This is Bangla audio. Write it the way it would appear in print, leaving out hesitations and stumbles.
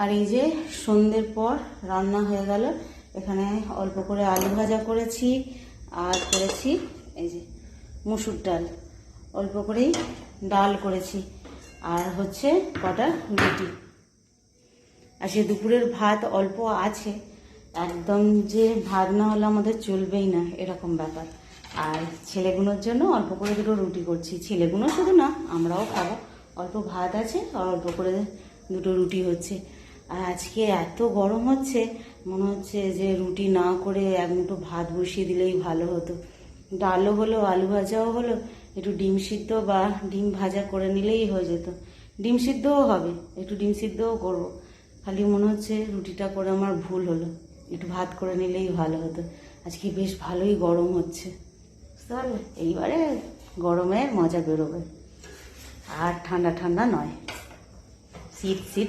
আর এই যে সন্ধ্যের পর রান্না হয়ে গেল। এখানে অল্প করে আলু ভাজা করেছি আর করেছি এই যে মুসুর ডাল, অল্প করেই ডাল করেছি, আর হচ্ছে কটা রুটি। আর সে দুপুরের ভাত অল্প আছে, একদম যে ভাত না হলে আমাদের চলবেই না এরকম ব্যাপার। আর ছেলেগুলোর জন্য অল্প করে দুটো রুটি করছি, ছেলেগুলো শুধু না আমরাও খাবো। অল্প ভাত আছে আর অল্প করে দুটো রুটি হচ্ছে। আর আজকে এত গরম হচ্ছে, মনে হচ্ছে যে রুটি না করে এক মুঠো ভাত বসিয়ে দিলেই ভালো হতো। ডালও হলো, আলু ভাজাও হলো, একটু ডিম সিদ্ধ বা ডিম ভাজা করে নিলেই হয়ে যেত। ডিম সিদ্ধও হবে, একটু ডিম সিদ্ধও করবো। খালি মনে হচ্ছে রুটিটা করে আমার ভুল হলো, একটু ভাত করে নিলেই ভালো হতো। আজকে বেশ ভালোই গরম হচ্ছে, বুঝতে পারলে? এইবারে গরমের মজা বেরোবে, আর ঠান্ডা ঠান্ডা নয়, শীত শীত